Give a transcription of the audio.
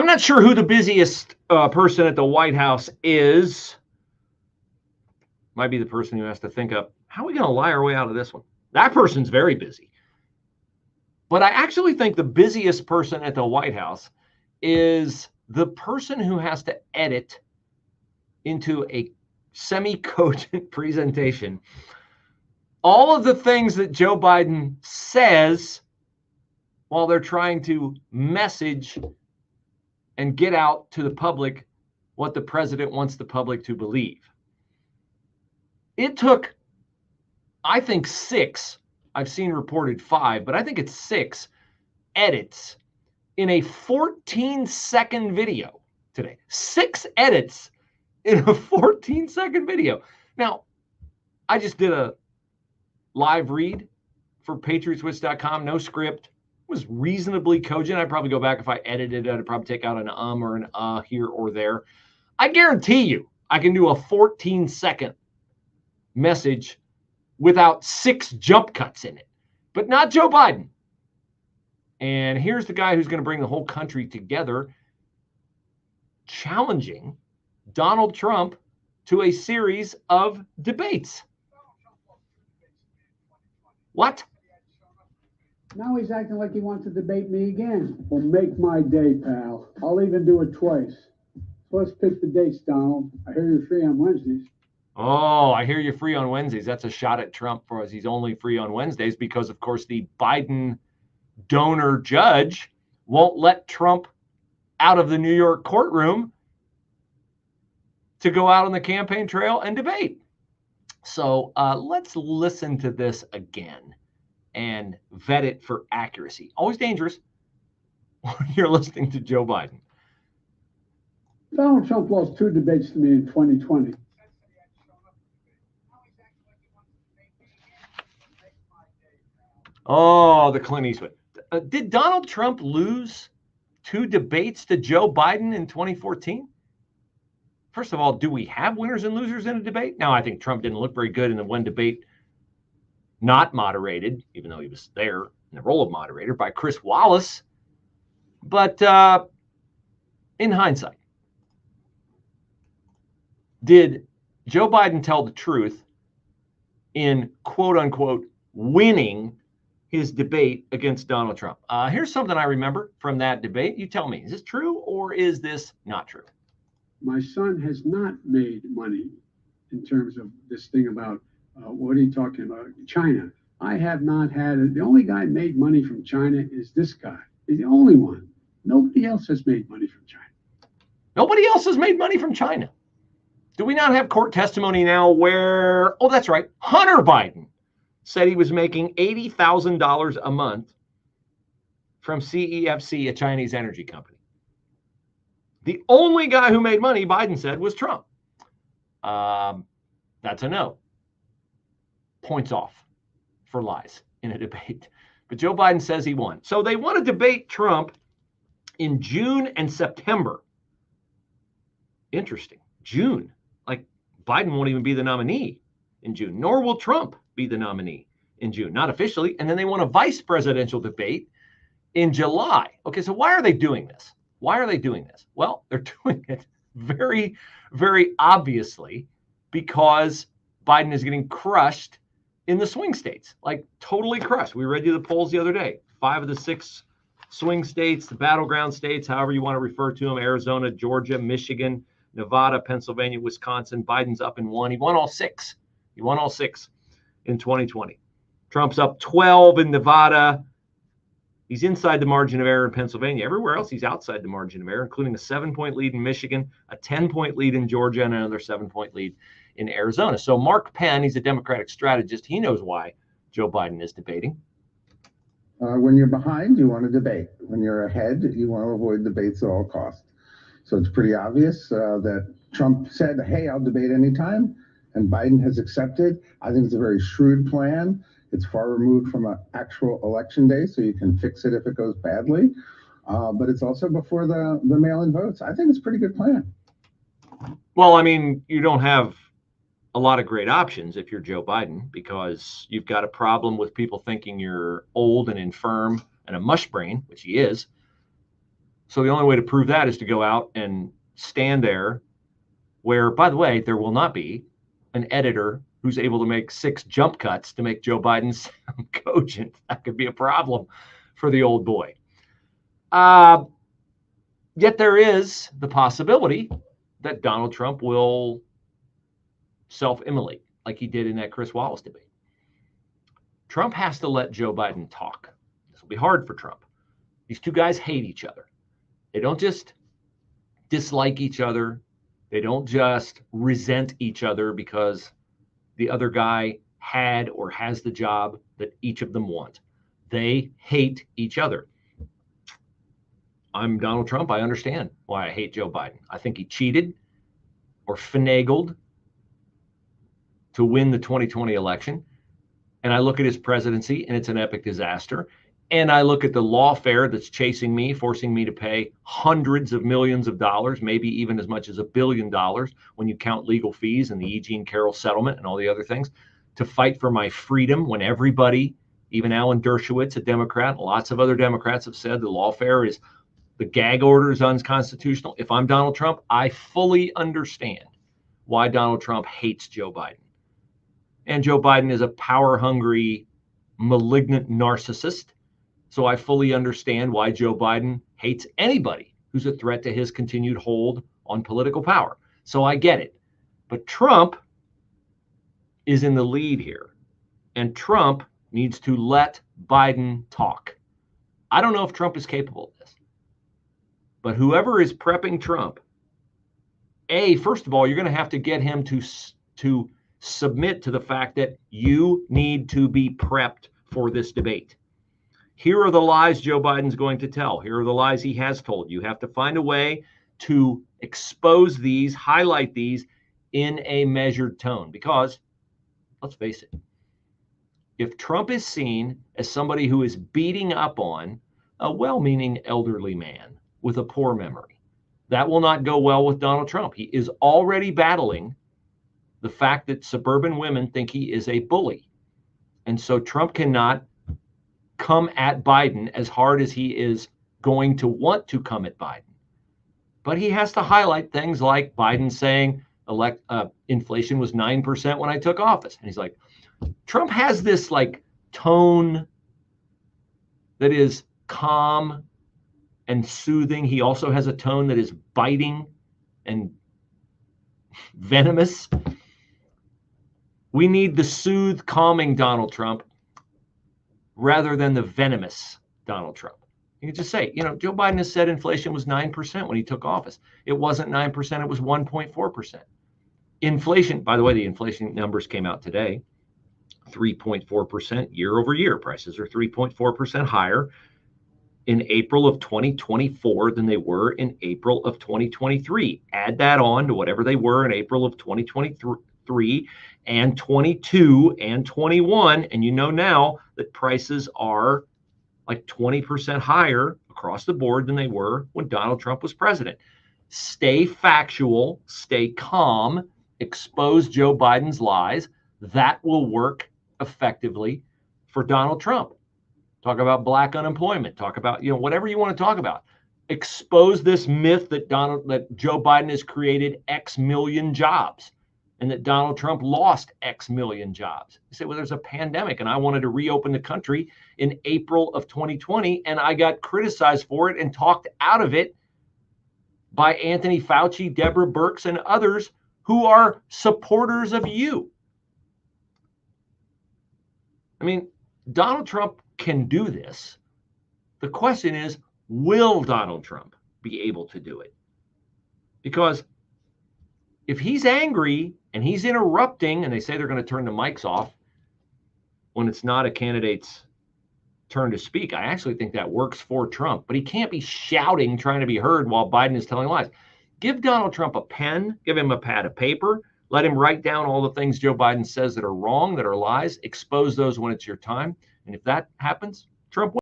I'm not sure who the busiest person at the White House is. Might be the person who has to think up, how are we going to lie our way out of this one? That person's very busy. But I actually think the busiest person at the White House is the person who has to edit into a semi-cogent presentation all of the things that Joe Biden says while they're trying to message and get out to the public what the president wants the public to believe. It took, I think, 6, I've seen reported 5, but I think it's 6 edits in a 14-second video today. 6 edits in a 14-second video. Now, I just did a live read for patriotswitch.com, no script. It was reasonably cogent. I'd probably go back if I edited it. I'd probably take out an or an here or there. I guarantee you I can do a 14-second message without 6 jump cuts in it, but not Joe Biden. And here's the guy who's going to bring the whole country together, challenging Donald Trump to a series of debates. What? Now he's acting like he wants to debate me again. Well, make my day, pal. I'll even do it twice. So let's pick the dates, Donald. I hear you're free on Wednesdays. Oh, I hear you're free on Wednesdays. That's a shot at Trump for us. He's only free on Wednesdays because, of course, the Biden donor judge won't let Trump out of the New York courtroom to go out on the campaign trail and debate. So let's listen to this again and vet it for accuracy. Always dangerous when you're listening to Joe Biden. Donald Trump lost 2 debates to me in 2020. Oh, the Clint Eastwood. Did Donald Trump lose 2 debates to Joe Biden in 2014? First of all, do we have winners and losers in a debate? Now, I think Trump didn't look very good in the one debate not moderated, even though he was there in the role of moderator, by Chris Wallace. But in hindsight, did Joe Biden tell the truth in quote unquote winning his debate against Donald Trump? Here's something I remember from that debate. You tell me, is this true or is this not true? My son has not made money in terms of this thing about, what are you talking about? China. I have not had it. The only guy made money from China is this guy. He's the only one. Nobody else has made money from China. Nobody else has made money from China. Do we not have court testimony now where, oh, that's right, Hunter Biden said he was making $80,000 a month from CEFC, a Chinese energy company. The only guy who made money, Biden said, was Trump. That's a no. Points off for lies in a debate. But Joe Biden says he won. So they want to debate Trump in June and September. Interesting. June. Like Biden won't even be the nominee in June, nor will Trump be the nominee in June, not officially. And then they want a vice presidential debate in July. Okay, so why are they doing this? Why are they doing this? Well, they're doing it very, very obviously because Biden is getting crushed in the swing states, like totally crushed. We read you the polls the other day. 5 of the 6 swing states, the battleground states, however you want to refer to them, Arizona, Georgia, Michigan, Nevada, Pennsylvania, Wisconsin. Biden's up in 1. He won all 6. He won all 6 in 2020. Trump's up 12 in Nevada. He's inside the margin of error in Pennsylvania. Everywhere else, he's outside the margin of error, including a 7-point lead in Michigan, a 10-point lead in Georgia, and another 7-point lead in Arizona. So Mark Penn, he's a Democratic strategist. He knows why Joe Biden is debating. When you're behind, you want to debate. When you're ahead, you want to avoid debates at all costs. So it's pretty obvious that Trump said, hey, I'll debate anytime, and Biden has accepted. I think it's a very shrewd plan. It's far removed from an actual election day, so you can fix it if it goes badly. But it's also before the mail-in votes. I think it's a pretty good plan. Well, I mean, you don't have a lot of great options if you're Joe Biden because you've got a problem with people thinking you're old and infirm and a mush brain, which he is. So the only way to prove that is to go out and stand there where, by the way, there will not be an editor who's able to make 6 jump cuts to make Joe Biden sound cogent. That could be a problem for the old boy. Yet there is the possibility that Donald Trump will self-immolate like he did in that Chris Wallace debate. Trump has to let Joe Biden talk. This will be hard for Trump. These two guys hate each other. They don't just dislike each other. They don't just resent each other because the other guy had or has the job that each of them want. They hate each other. I'm Donald Trump. I understand why I hate Joe Biden. I think he cheated or finagled to win the 2020 election. And I look at his presidency and it's an epic disaster. And I look at the lawfare that's chasing me, forcing me to pay hundreds of millions of dollars, maybe even as much as $1 billion when you count legal fees and the E. Jean Carroll settlement and all the other things, to fight for my freedom when everybody, even Alan Dershowitz, a Democrat, and lots of other Democrats have said the lawfare is, the gag order is unconstitutional. If I'm Donald Trump, I fully understand why Donald Trump hates Joe Biden. And Joe Biden is a power-hungry, malignant narcissist. So I fully understand why Joe Biden hates anybody who's a threat to his continued hold on political power. So I get it. But Trump is in the lead here. And Trump needs to let Biden talk. I don't know if Trump is capable of this. But whoever is prepping Trump, first of all, you're going to have to get him to submit to the fact that you need to be prepped for this debate. Here are the lies Joe Biden's going to tell. Here are the lies he has told. You have to find a way to expose these, highlight these in a measured tone. Because, let's face it, if Trump is seen as somebody who is beating up on a well-meaning elderly man with a poor memory, that will not go well with Donald Trump. He is already battling the fact that suburban women think he is a bully. And so Trump cannot come at Biden as hard as he is going to want to come at Biden. But he has to highlight things like Biden saying inflation was 9% when I took office. And he's like, Trump has this like tone that is calm and soothing. He also has a tone that is biting and venomous. We need the soothe, calming Donald Trump rather than the venomous Donald Trump. You can just say, Joe Biden has said inflation was 9% when he took office. It wasn't 9%, it was 1.4%. Inflation, by the way, the inflation numbers came out today, 3.4% year over year. Prices are 3.4% higher in April of 2024 than they were in April of 2023. Add that on to whatever they were in April of 2023 and 22 and 21. And you know now that prices are like 20% higher across the board than they were when Donald Trump was president. Stay factual, stay calm, expose Joe Biden's lies. That will work effectively for Donald Trump. Talk about black unemployment. Talk about, whatever you want to talk about. Expose this myth that Joe Biden has created X million jobs and that Donald Trump lost X million jobs. You say, well, there's a pandemic and I wanted to reopen the country in April of 2020 and I got criticized for it and talked out of it by Anthony Fauci, Deborah Birx, and others who are supporters of you. I mean, Donald Trump can do this. The question is, will Donald Trump be able to do it? Because if he's angry and he's interrupting, and they say they're going to turn the mics off when it's not a candidate's turn to speak, I actually think that works for Trump. But he can't be shouting, trying to be heard while Biden is telling lies. Give Donald Trump a pen, give him a pad of paper, let him write down all the things Joe Biden says that are wrong, that are lies, expose those when it's your time. And if that happens, Trump wins.